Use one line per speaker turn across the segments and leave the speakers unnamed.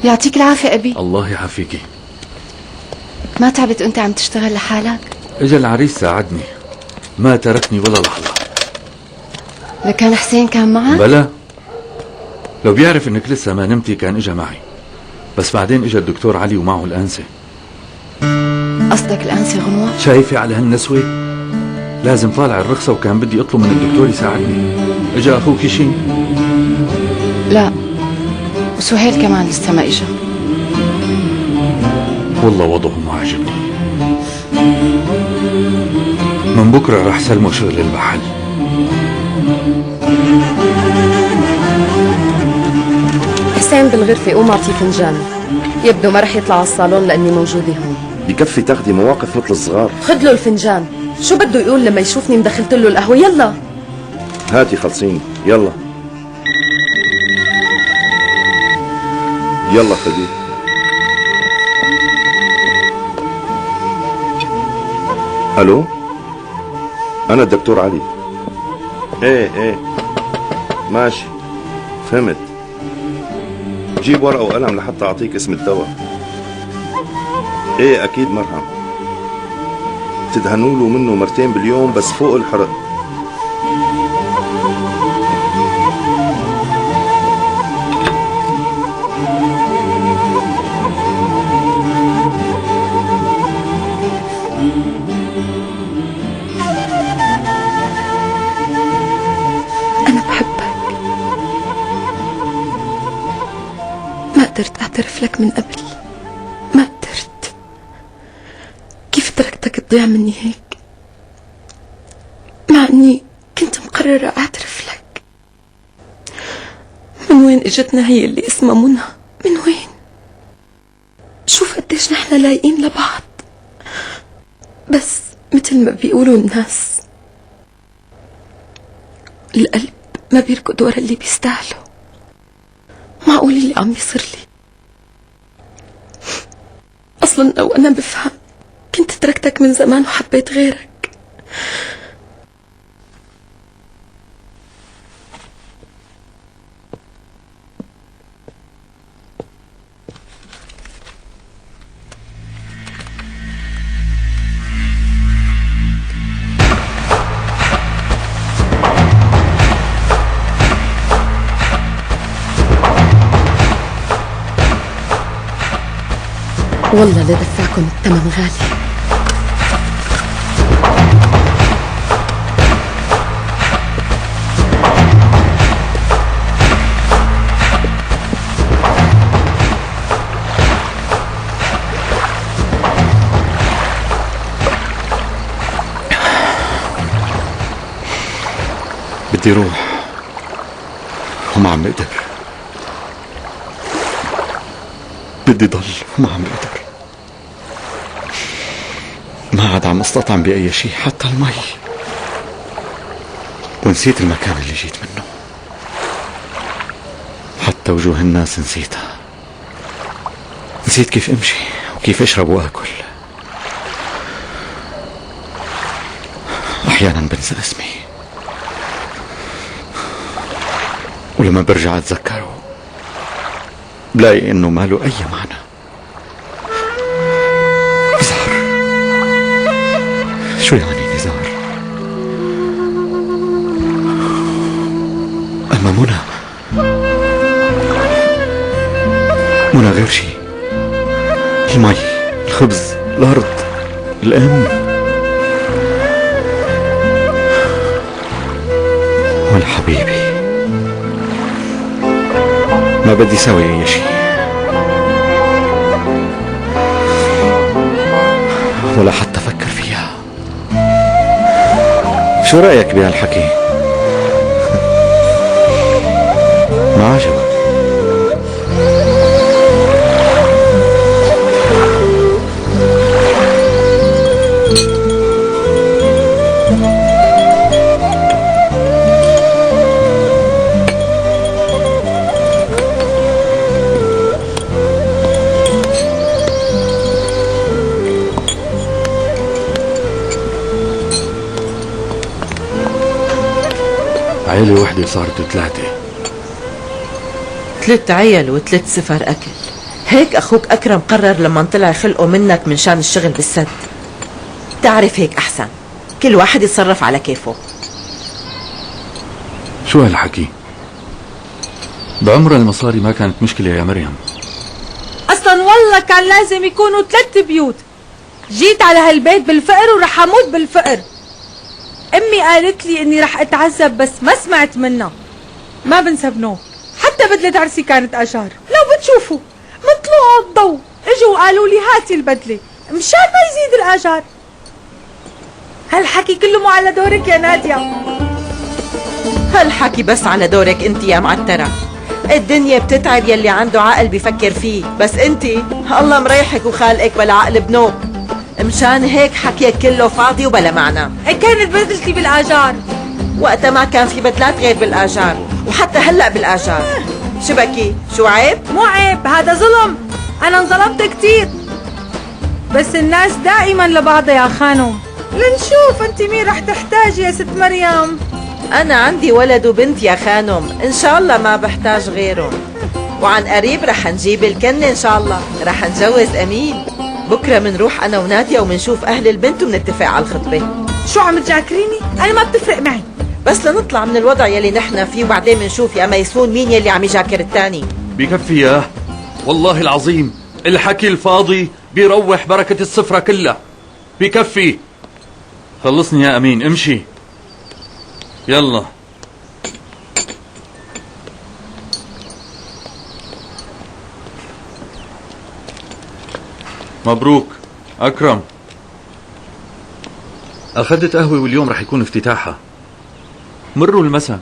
يعطيك العافية أبي.
الله يعافيكي.
ما تعبت وأنت عم تشتغل لحالك؟
اجا العريس ساعدني، ما تركني ولا لحظة.
لكان حسين كان معك؟
بلا، لو بيعرف انك لسه ما نمتي كان اجا معي، بس بعدين اجا الدكتور علي ومعه الأنسة.
قصدك الأنسة غنوة؟
شايفة على هالنسوة؟ لازم طالع الرخصة وكان بدي اطلب من الدكتور يساعدني. اجا اخوك شي؟
لا، وسهيل كمان لسه ما اجا.
والله وضعه ما عجبني. من بكرة رح سلمه شغل المحل.
حسين بالغرفة، قوم اعطيه فنجان. يبدو ما رح يطلع على الصالون لاني موجودة هون.
بكفي تاخدي مواقف مثل الصغار.
خد له الفنجان، شو بده يقول لما يشوفني مدخلت له القهوة؟ يلا
هاتي خلصيني، يلا يلا خديه. الو، انا الدكتور علي. ايه ماشي، فهمت. جيب ورقة وقلم لحتى اعطيك اسم الدواء. ايه اكيد مرهم، تدهنوله منه مرتين باليوم بس فوق الحرق.
أنا بحبك، ما قدرت أعترف لك من قبل، ما قدرت. كيف تركتك تضيع مني هيك مع أني كنت مقررة أعترف لك؟ من وين إجتنا هي اللي اسمها منى؟ من وين؟ شوف قديش نحن لايقين لبعض، بس مثل ما بيقولوا الناس القلب ما بيركض ورا اللي بيستاهله. معقول اللي عم بيصير لي؟ اصلا لو انا بفهم كنت تركتك من زمان وحبيت غيرك. والله لدفعكم الثمن غالي.
بدي روح وما عم بقدر، بدي ضل وما عم بقدر، ما عاد عم استطعم بأي شيء حتى المي، ونسيت المكان اللي جيت منه، حتى وجوه الناس نسيتها، نسيت كيف امشي وكيف اشرب واكل. أحيانا بنسى اسمي، ولما برجع أتذكره بلاقي إنه ما له أي معنى. نزار، شو يعني نزار؟ أما منى غير شي. المي، الخبز، الأرض، الأم، وانا حبيبي ما بدي سوي اي شيء ولا حتى افكر فيها. شو رايك بهالحكي؟ ما عجبك؟
عيلة وحدة صارت 3.
3 عيال و3 سفر أكل. هيك أخوك أكرم قرر لما طلع خلقه منك من شان الشغل بالسد. تعرف هيك أحسن، كل واحد يتصرف على كيفه.
شو هالحكي؟ بعمر المصاري ما كانت مشكلة يا مريم.
اصلا والله كان لازم يكونوا 3 بيوت. جيت على هالبيت بالفقر ورح اموت بالفقر. امي قالت لي اني رح اتعذب بس ما سمعت منها. ما بنسى بنوب، حتى بدلة عرسي كانت اشهر. لو بتشوفوا من طلوع الضوء اجوا وقالوا لي هاتي البدلة مشان ما يزيد الاجار. هالحكي كله مو على دورك يا نادية.
هالحكي بس على دورك انت يا معترة. الدنيا بتتعب يلي عنده عقل بيفكر فيه، بس انت الله مريحك وخالقك بلا عقل بنوب. مشان هيك حكيك كله فاضي وبلا معنى.
كانت بدلتي بالاجار،
وقتها ما كان في بدلات غير بالاجار، وحتى هلا بالاجار. شو بكي؟ شو عيب؟
مو عيب، هذا ظلم. انا انظلمت كتير، بس الناس دائما لبعضها يا خانم. لنشوف انت مين رح تحتاجي يا ست مريم.
أنا عندي ولد وبنت يا خانم، إن شاء الله ما بحتاج غيرهم. وعن قريب رح نجيب الكنة إن شاء الله، رح نجوز أمين. بكرة منروح أنا ونادية ومنشوف أهل البنت ومنتفق على الخطبة.
شو عم تجاكريني؟ أنا ما بتفرق معي،
بس لنطلع من الوضع يلي نحن فيه وبعدين منشوف يا ميسون مين يلي عم يجاكر التاني.
بكفي ياه، والله العظيم الحكي الفاضي بيروح بركة السفرة كلها. بكفي، خلصني يا أمين، امشي يلا. مبروك أكرم، أخذت قهوة واليوم رح يكون افتتاحها. مروا المساء،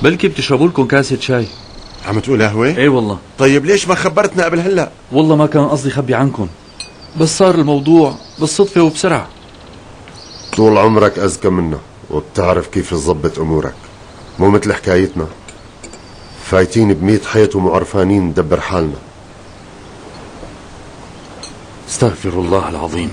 بلكي بتشربوا لكم كاسة شاي.
عم تقول قهوة؟
ايه والله.
طيب ليش ما خبرتنا قبل هلا؟
والله ما كان قصدي خبي عنكم، بس صار الموضوع بالصدفة وبسرعة.
طول عمرك أذكى منا وبتعرف كيف تظبط أمورك، مو مثل حكايتنا فايتين ب100 حيط ومعرفانين ندبر حالنا.
استغفر الله العظيم.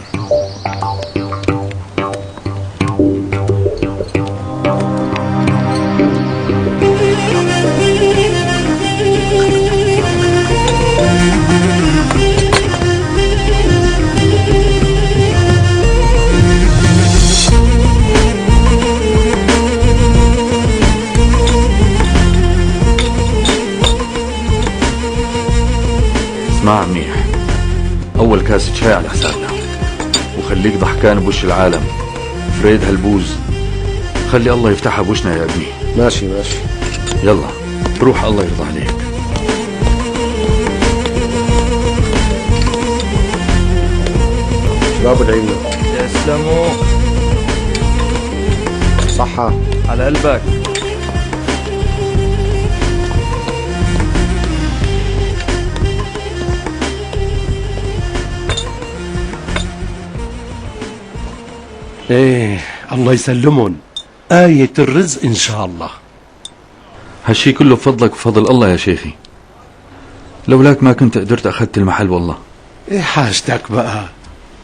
اسمع منيح، أول كاسة شاي على حسابنا، وخليك ضحكان بوش العالم. فريد هالبوز خلي الله يفتحها بوشنا يا ابني.
ماشي ماشي،
يلا روح الله يرضى عليك.
شباب العيلة
تسلموا.
صحة
على قلبك.
ايه الله يسلمهم، آية الرزق إن شاء الله.
هالشي كله بفضلك وفضل الله يا شيخي، لولاك ما كنت قدرت أخذت المحل والله.
ايه حاجتك بقى،